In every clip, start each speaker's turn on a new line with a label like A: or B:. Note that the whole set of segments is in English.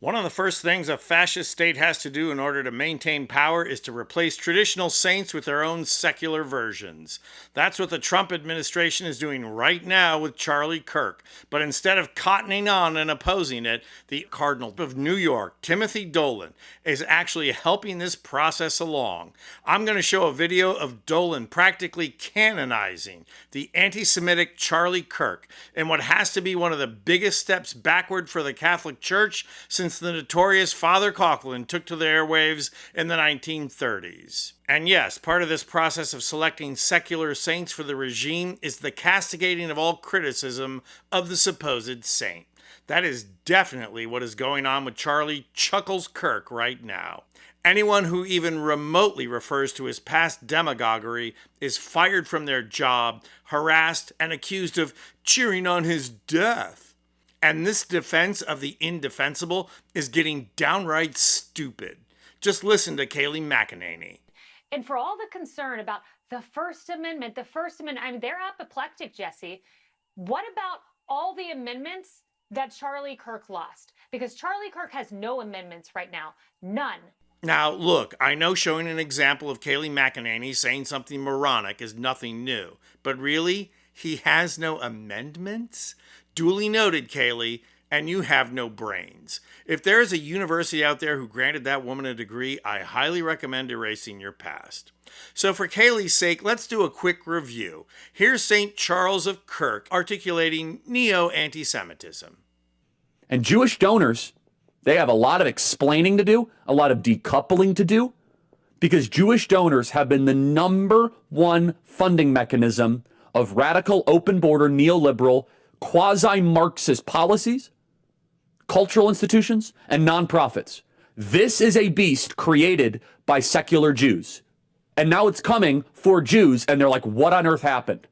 A: One of the first things a fascist state has to do in order to maintain power is to replace traditional saints with their own secular versions. That's what the Trump administration is doing right now with Charlie Kirk. But instead of cottoning on and opposing it, the Cardinal of New York, Timothy Dolan, is actually helping this process along. I'm going to show a video of Dolan practically canonizing the anti-Semitic Charlie Kirk in what has to be one of the biggest steps backward for the Catholic Church since the notorious Father Coughlin took to the airwaves in the 1930s. And yes, part of this process of selecting secular saints for the regime is the castigating of all criticism of the supposed saint. That is definitely what is going on with Charlie Chuckles Kirk right now. Anyone who even remotely refers to his past demagoguery is fired from their job, harassed, and accused of cheering on his death. And this defense of the indefensible is getting downright stupid. Just listen to Kayleigh McEnany.
B: And for all the concern about the First Amendment, I mean, they're apoplectic, Jesse. What about all the amendments that Charlie Kirk lost? Because Charlie Kirk has no amendments right now. None.
A: Now, look, I know showing an example of Kayleigh McEnany saying something moronic is nothing new. But really, he has no amendments? Duly noted, Kayleigh, and you have no brains. If there is a university out there who granted that woman a degree, I highly recommend erasing your past. So for Kayleigh's sake, let's do a quick review. Here's St. Charles of Kirk articulating neo-anti-Semitism.
C: And Jewish donors, they have a lot of explaining to do, a lot of decoupling to do, because Jewish donors have been the number one funding mechanism of radical, open border, neoliberal, quasi-Marxist policies, cultural institutions, and nonprofits. This is a beast created by secular Jews. And now it's coming for Jews, and they're like, what on earth happened?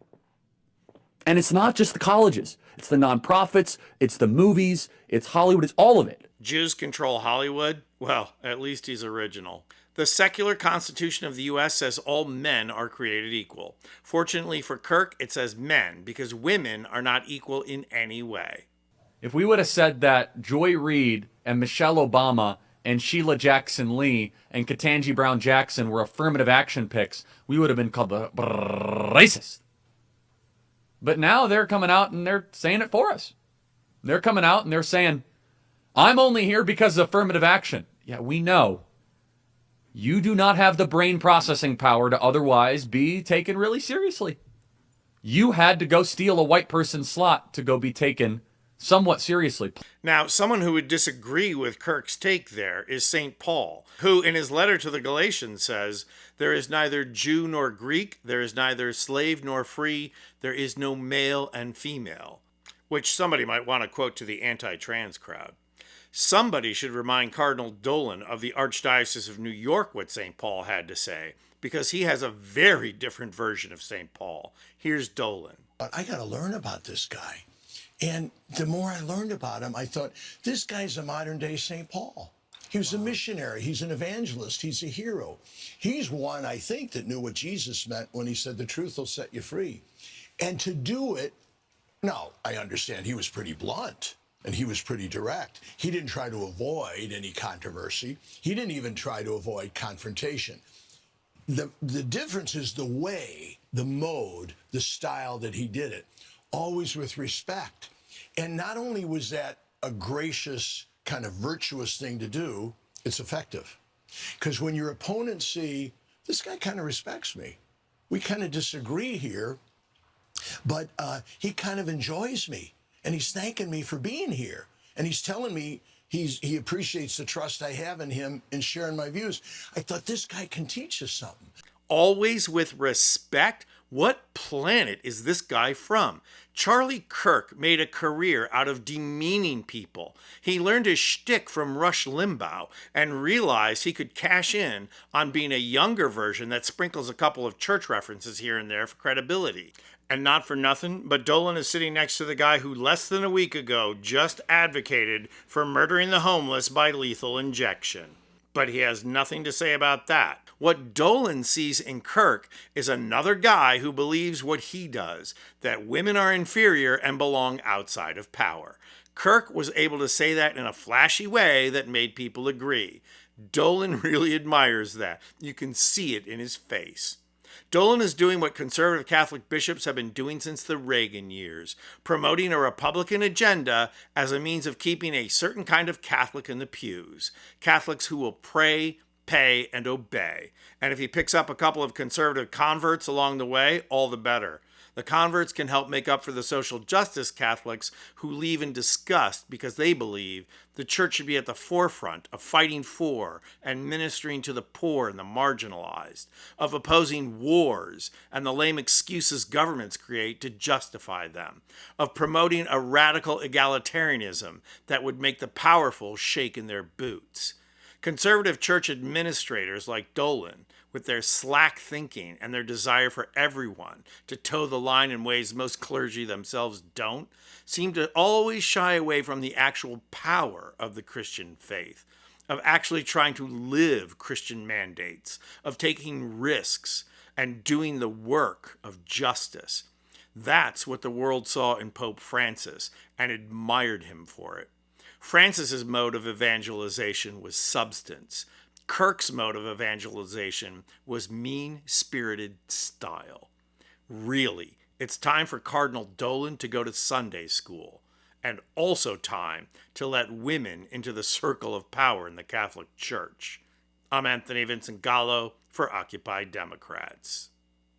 C: And it's not just the colleges. It's the nonprofits, it's the movies, it's Hollywood, it's all of it.
A: Jews control Hollywood? Well, at least he's original. The secular constitution of the U.S. says all men are created equal. Fortunately for Kirk, it says men, because women are not equal in any way.
C: If we would have said that Joy Reid and Michelle Obama and Sheila Jackson Lee and Ketanji Brown Jackson were affirmative action picks, we would have been called the racist. But now they're coming out and they're saying it for us. They're coming out and they're saying, I'm only here because of affirmative action. Yeah, we know. You do not have the brain processing power to otherwise be taken really seriously. You had to go steal a white person's slot to go be taken somewhat seriously.
A: Now, someone who would disagree with Kirk's take there is St. Paul, who in his letter to the Galatians says, there is neither Jew nor Greek, there is neither slave nor free, there is no male and female, which somebody might want to quote to the anti-trans crowd. Somebody should remind Cardinal Dolan of the Archdiocese of New York what St. Paul had to say, because he has a very different version of St. Paul. Here's Dolan.
D: But I got to learn about this guy. And the more I learned about him, I thought, this guy's a modern day St. Paul. He was a missionary. He's an evangelist. He's a hero. He's one, I think, that knew what Jesus meant when he said the truth will set you free. And to do it, now, I understand he was pretty blunt. And he was pretty direct. He didn't try to avoid any controversy. He didn't even try to avoid confrontation. The difference is the way, the mode, the style that he did it, always with respect. And not only was that a gracious, kind of virtuous thing to do, it's effective. Because when your opponents see, this guy kind of respects me. We kind of disagree here, but he kind of enjoys me. And he's thanking me for being here. And he's telling me he appreciates the trust I have in him in sharing my views. I thought, this guy can teach us something.
A: Always with respect? What planet is this guy from? Charlie Kirk made a career out of demeaning people. He learned his shtick from Rush Limbaugh and realized he could cash in on being a younger version that sprinkles a couple of church references here and there for credibility. And not for nothing, but Dolan is sitting next to the guy who less than a week ago just advocated for murdering the homeless by lethal injection. But he has nothing to say about that. What Dolan sees in Kirk is another guy who believes what he does, that women are inferior and belong outside of power. Kirk was able to say that in a flashy way that made people agree. Dolan really admires that. You can see it in his face. Dolan is doing what conservative Catholic bishops have been doing since the Reagan years, promoting a Republican agenda as a means of keeping a certain kind of Catholic in the pews. Catholics who will pray, pay, and obey. And if he picks up a couple of conservative converts along the way, all the better. The converts can help make up for the social justice Catholics who leave in disgust because they believe the church should be at the forefront of fighting for and ministering to the poor and the marginalized, of opposing wars and the lame excuses governments create to justify them, of promoting a radical egalitarianism that would make the powerful shake in their boots. Conservative church administrators like Dolan, with their slack thinking and their desire for everyone to toe the line in ways most clergy themselves don't, seem to always shy away from the actual power of the Christian faith, of actually trying to live Christian mandates, of taking risks and doing the work of justice. That's what the world saw in Pope Francis and admired him for it. Francis's mode of evangelization was substance. Kirk's mode of evangelization was mean-spirited style. Really, it's time for Cardinal Dolan to go to Sunday school, and also time to let women into the circle of power in the Catholic Church. I'm Anthony Vincent Gallo for Occupy Democrats.